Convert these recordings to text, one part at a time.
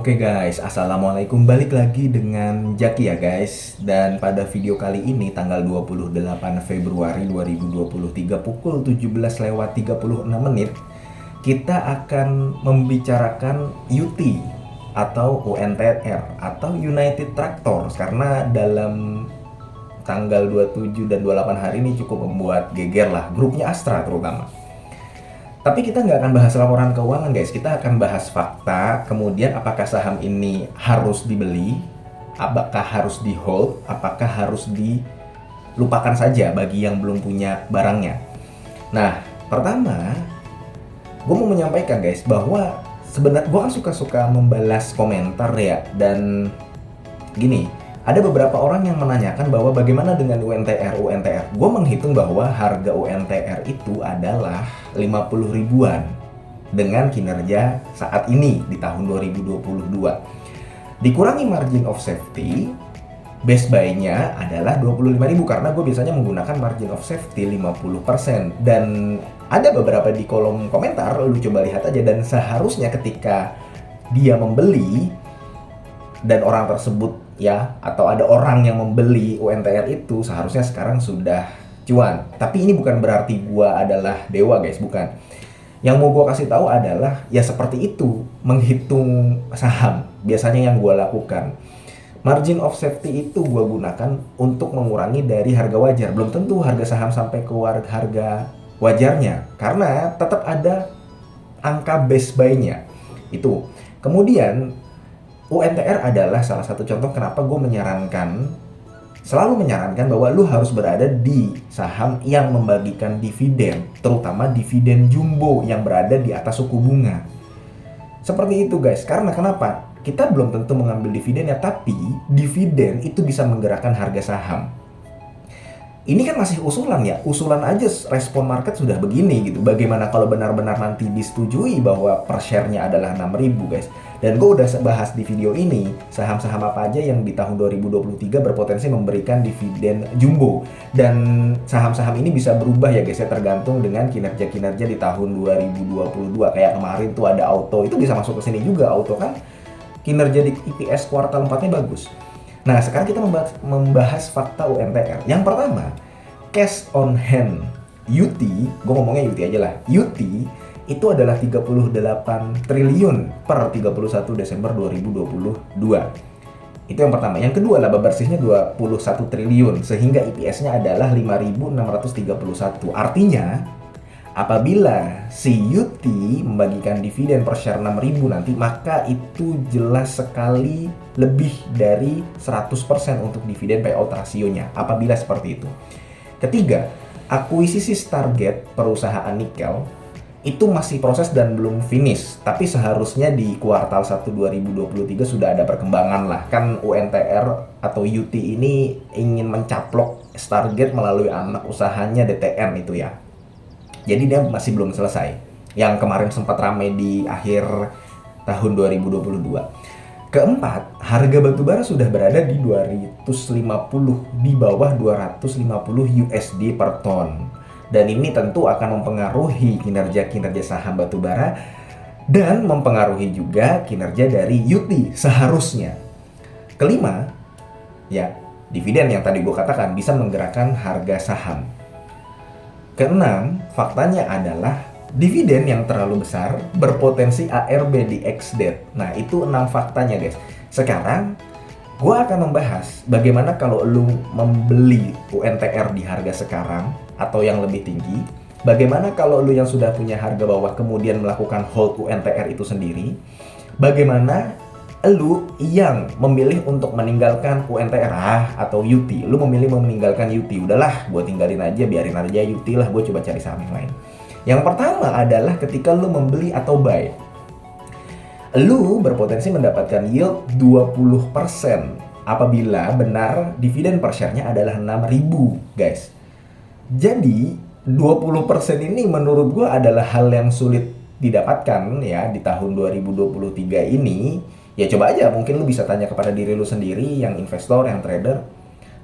Oke guys, assalamualaikum. Balik lagi dengan Jaki ya guys. Dan pada video kali ini tanggal 28 Februari 2023 pukul 17:36 kita akan membicarakan UT atau UNTR atau United Tractors, karena dalam tanggal 27 dan 28 hari ini cukup membuat geger lah grupnya Astra terutama. Tapi kita nggak akan bahas laporan keuangan guys, kita akan bahas fakta, kemudian apakah saham ini harus dibeli, apakah harus di hold, apakah harus dilupakan saja bagi yang belum punya barangnya. Nah, pertama, gue mau menyampaikan guys bahwa sebenarnya gue kan suka-suka membalas komentar ya, dan gini, ada beberapa orang yang menanyakan bahwa bagaimana dengan UNTR. Gue menghitung bahwa harga UNTR itu adalah 50 ribuan dengan kinerja saat ini di tahun 2022. Dikurangi margin of safety, best buy-nya adalah 25.000 karena gue biasanya menggunakan margin of safety 50%. Dan ada beberapa di kolom komentar, lu coba lihat aja, dan seharusnya ketika dia membeli dan orang tersebut ya, atau ada orang yang membeli UNTR itu, seharusnya sekarang sudah cuan. Tapi ini bukan berarti gua adalah dewa guys, bukan. Yang mau gua kasih tahu adalah ya seperti itu menghitung saham biasanya yang gua lakukan. Margin of safety itu gua gunakan untuk mengurangi dari harga wajar. Belum tentu harga saham sampai keluar harga wajarnya, karena tetap ada angka base buy-nya itu. Kemudian UNTR adalah salah satu contoh kenapa gue selalu menyarankan bahwa lu harus berada di saham yang membagikan dividen, terutama dividen jumbo yang berada di atas suku bunga. Seperti itu guys, karena kenapa? Kita belum tentu mengambil dividennya, tapi dividen itu bisa menggerakkan harga saham. Ini kan masih usulan ya, usulan aja respon market sudah begini gitu. Bagaimana kalau benar-benar nanti disetujui bahwa per share-nya adalah 6.000 guys. Dan gue udah bahas di video ini, saham-saham apa aja yang di tahun 2023 berpotensi memberikan dividen jumbo. Dan saham-saham ini bisa berubah ya guys ya, tergantung dengan kinerja-kinerja di tahun 2022. Kayak kemarin tuh ada Auto, itu bisa masuk ke sini juga. Auto kan kinerja di EPS kuartal 4-nya bagus. Nah, sekarang kita membahas fakta UNTR. Yang pertama, cash on hand UT, gue ngomongnya UT aja lah. UT itu adalah 38 triliun per 31 Desember 2022. Itu yang pertama. Yang kedua, laba bersihnya 21 triliun, sehingga EPS-nya adalah 5.631. Artinya, apabila si UT membagikan dividen per share 6.000 nanti, maka itu jelas sekali lebih dari 100% untuk dividen payout rasionya apabila seperti itu. Ketiga, akuisisi target perusahaan nikel itu masih proses dan belum finish, tapi seharusnya di kuartal 1 2023 sudah ada perkembangan lah. Kan UNTR atau UT ini ingin mencaplok target melalui anak usahanya DTN itu ya. Jadi dia masih belum selesai. Yang kemarin sempat ramai di akhir tahun 2022. Keempat, harga batubara sudah berada di 250, di bawah 250 USD per ton. Dan ini tentu akan mempengaruhi kinerja saham batubara dan mempengaruhi juga kinerja dari UT seharusnya. Kelima, ya, dividen yang tadi gue katakan bisa menggerakkan harga saham. Keenam, faktanya adalah dividen yang terlalu besar berpotensi ARB di ex-date. Nah, itu 6 faktanya guys. Sekarang, gue akan membahas bagaimana kalau lu membeli UNTR di harga sekarang atau yang lebih tinggi. Bagaimana kalau lu yang sudah punya harga bawah kemudian melakukan hold UNTR itu sendiri. Bagaimana lu yang memilih untuk meninggalkan UNTR atau UT, lu memilih meninggalkan UT, udahlah gue tinggalin aja, biarin aja UT lah, gue coba cari saham yang lain. Yang pertama adalah ketika lu membeli atau buy, lu berpotensi mendapatkan yield 20% apabila benar dividen per share-nya adalah 6.000 guys. Jadi 20% ini menurut gue adalah hal yang sulit didapatkan ya di tahun 2023 ini. Ya coba aja, mungkin lu bisa tanya kepada diri lu sendiri yang investor, yang trader,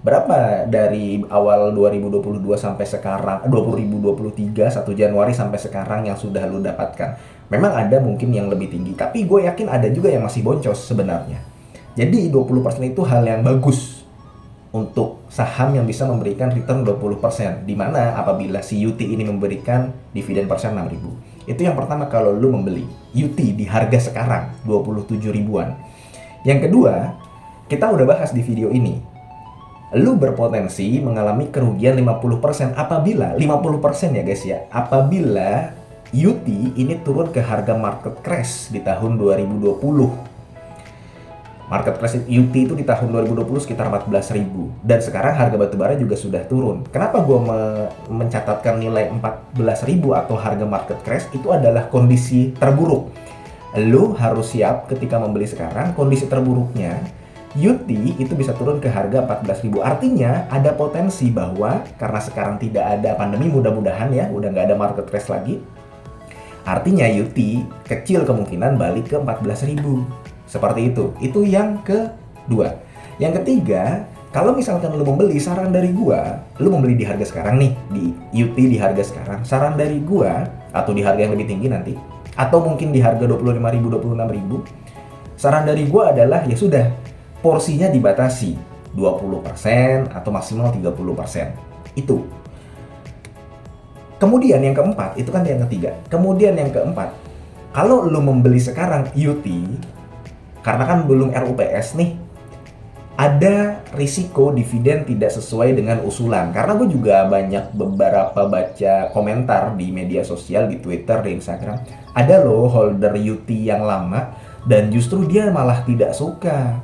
berapa dari awal 2022 sampai sekarang 2023 1 Januari sampai sekarang yang sudah lu dapatkan. Memang ada mungkin yang lebih tinggi, tapi gue yakin ada juga yang masih boncos sebenarnya. Jadi 20% itu hal yang bagus untuk saham yang bisa memberikan return 20%, di mana apabila si UT ini memberikan dividen per share 6.000. Itu yang pertama kalau lu membeli UT di harga sekarang 27 ribuan. Yang kedua, kita udah bahas di video ini. Lu berpotensi mengalami kerugian 50% apabila 50% ya guys ya, apabila UT ini turun ke harga market crash di tahun 2020. Market crash UT itu di tahun 2020 sekitar 14.000 dan sekarang harga batubara juga sudah turun. Kenapa gue mencatatkan nilai 14.000 atau harga market crash? Itu adalah kondisi terburuk. Lu harus siap ketika membeli sekarang, kondisi terburuknya UT itu bisa turun ke harga 14.000. Artinya ada potensi bahwa karena sekarang tidak ada pandemi, mudah-mudahan ya, udah nggak ada market crash lagi. Artinya UT kecil kemungkinan balik ke 14.000. Seperti itu. Itu yang kedua. Yang ketiga, kalau misalkan lu membeli, saran dari gua, lu membeli di harga sekarang nih, di UT di harga sekarang, saran dari gua, atau di harga yang lebih tinggi nanti, atau mungkin di harga 25.000, 26.000, saran dari gua adalah ya sudah, porsinya dibatasi 20% atau maksimal 30%. Itu. Kemudian yang keempat, itu kan yang ketiga. Kemudian yang keempat, kalau lu membeli sekarang UT, karena kan belum RUPS nih, ada risiko dividen tidak sesuai dengan usulan. Karena gue juga banyak beberapa baca komentar di media sosial, di Twitter, di Instagram. Ada loh holder UT yang lama dan justru dia malah tidak suka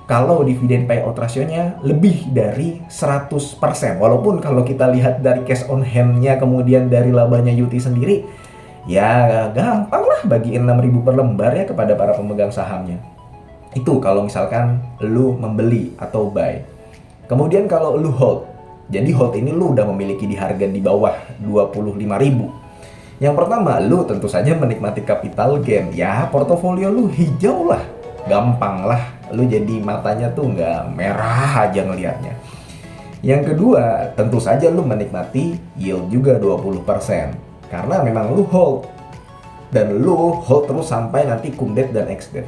kalau dividen payout rasionya lebih dari 100%. Walaupun kalau kita lihat dari cash on hand-nya kemudian dari labanya UT sendiri, ya gampang lah bagiin 6.000 per lembar ya kepada para pemegang sahamnya. Itu kalau misalkan lu membeli atau buy. Kemudian kalau lu hold, jadi hold ini lu udah memiliki di harga di bawah 25.000. Yang pertama, lu tentu saja menikmati capital gain. Ya portofolio lu hijau lah, gampang lah, lu jadi matanya tuh nggak merah aja ngelihatnya. Yang kedua, tentu saja lu menikmati yield juga 20%. Karena memang lu hold. Dan lu hold terus sampai nanti cum date dan ex date.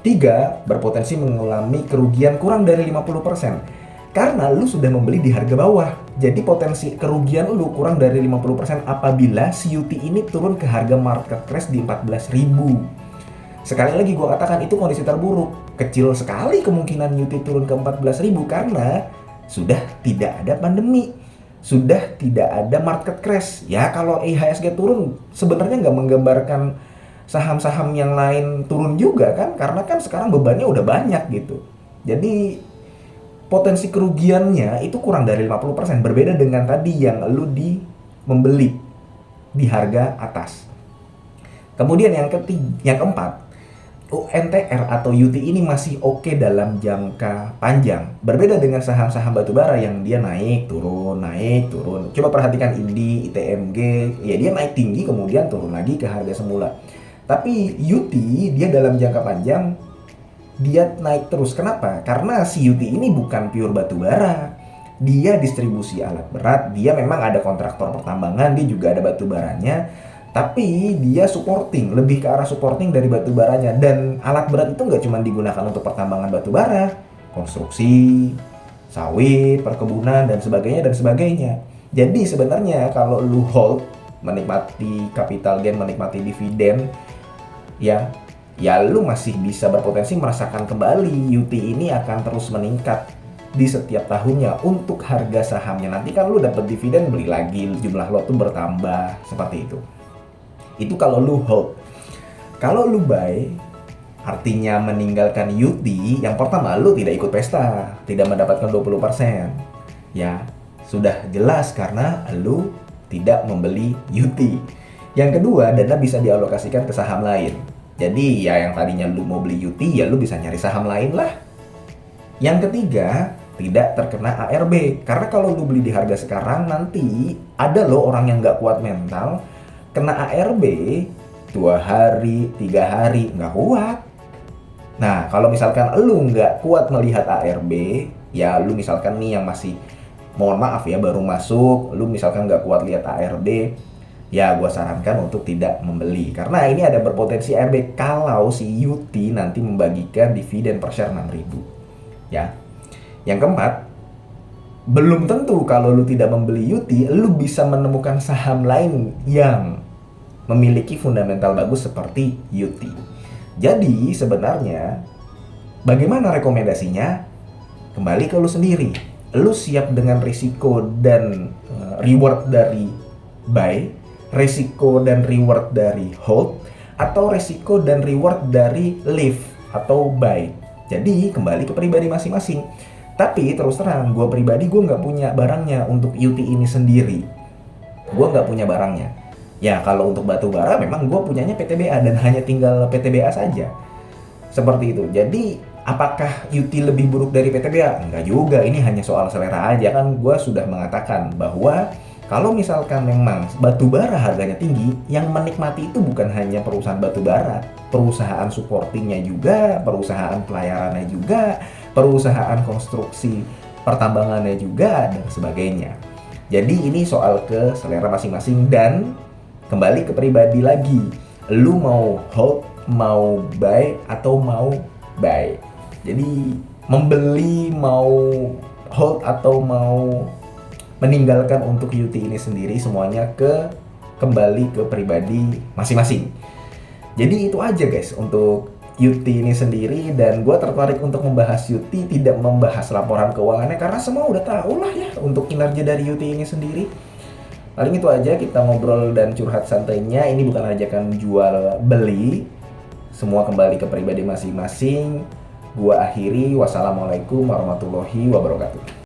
3, berpotensi mengalami kerugian kurang dari 50%. Karena lu sudah membeli di harga bawah. Jadi potensi kerugian lu kurang dari 50% apabila CUT ini turun ke harga market crash di 14.000. Sekali lagi gue katakan itu kondisi terburuk. Kecil sekali kemungkinan UT turun ke 14.000 karena sudah tidak ada pandemi. Sudah tidak ada market crash. Ya kalau IHSG turun sebenarnya nggak menggambarkan saham-saham yang lain turun juga kan, karena kan sekarang bebannya udah banyak gitu. Jadi potensi kerugiannya itu kurang dari 50%, berbeda dengan tadi yang lu membeli di harga atas. Kemudian yang keempat, UNTR atau UT ini masih oke dalam jangka panjang. Berbeda dengan saham-saham batubara yang dia naik, turun, naik, turun. Coba perhatikan INDI, ITMG, ya dia naik tinggi kemudian turun lagi ke harga semula. Tapi UT dia dalam jangka panjang dia naik terus. Kenapa? Karena si UT ini bukan pure batubara. Dia distribusi alat berat, dia memang ada kontraktor pertambangan, dia juga ada batubaranya. Tapi dia supporting, lebih ke arah supporting dari batubaranya. Dan alat berat itu nggak cuma digunakan untuk pertambangan batubara, konstruksi, sawit, perkebunan, dan sebagainya. Jadi sebenarnya kalau lu hold, menikmati capital gain, menikmati dividen, ya lu masih bisa berpotensi merasakan kembali UT ini akan terus meningkat di setiap tahunnya untuk harga sahamnya. Nanti kan lu dapat dividen, beli lagi, jumlah lot tuh bertambah, seperti itu. Itu kalau lu hold. Kalau lu buy, artinya meninggalkan UT, yang pertama lu tidak ikut pesta, tidak mendapatkan 20%. Ya, sudah jelas karena lu tidak membeli UT. Yang kedua, dana bisa dialokasikan ke saham lain. Jadi ya yang tadinya lu mau beli UT, ya lu bisa nyari saham lain lah. Yang ketiga, tidak terkena ARB. Karena kalau lu beli di harga sekarang, nanti ada loh orang yang nggak kuat mental, kena ARB 2 hari, 3 hari, nggak kuat. Nah, kalau misalkan lu nggak kuat melihat ARB, ya lu misalkan nih yang masih, mohon maaf ya, baru masuk, lu misalkan nggak kuat lihat ARB, ya gue sarankan untuk tidak membeli. Karena ini ada berpotensi airbag kalau si Yuti nanti membagikan dividen per share 6.000. Ya. Yang keempat, belum tentu kalau lu tidak membeli Yuti, lu bisa menemukan saham lain yang memiliki fundamental bagus seperti Yuti. Jadi sebenarnya bagaimana rekomendasinya? Kembali ke lu sendiri. Lu siap dengan risiko dan reward dari buy, risiko dan reward dari hold, atau risiko dan reward dari leave atau buy. Jadi kembali ke pribadi masing-masing. Tapi terus terang, gue pribadi gue nggak punya barangnya untuk Yuti ini sendiri. Gue nggak punya barangnya. Ya kalau untuk batu bara memang gue punyanya PTBA dan hanya tinggal PTBA saja. Seperti itu. Jadi apakah Yuti lebih buruk dari PTBA? Enggak juga, ini hanya soal selera aja. Kan gue sudah mengatakan bahwa kalau misalkan memang batu bara harganya tinggi, yang menikmati itu bukan hanya perusahaan batu bara, perusahaan supportingnya juga, perusahaan pelayarannya juga, perusahaan konstruksi pertambangannya juga, dan sebagainya. Jadi ini soal ke selera masing-masing dan kembali ke pribadi lagi. Lu mau hold, mau buy, atau mau buy. Jadi membeli, mau hold, atau mau meninggalkan untuk Yuti ini sendiri, semuanya kembali ke pribadi masing-masing. Jadi itu aja guys untuk Yuti ini sendiri, dan gue tertarik untuk membahas Yuti, tidak membahas laporan keuangannya karena semua udah tahu lah ya untuk kinerja dari Yuti ini sendiri. Paling itu aja, kita ngobrol dan curhat santainya. Ini bukan ajakan jual beli, semua kembali ke pribadi masing-masing. Gua akhiri, wassalamualaikum warahmatullahi wabarakatuh.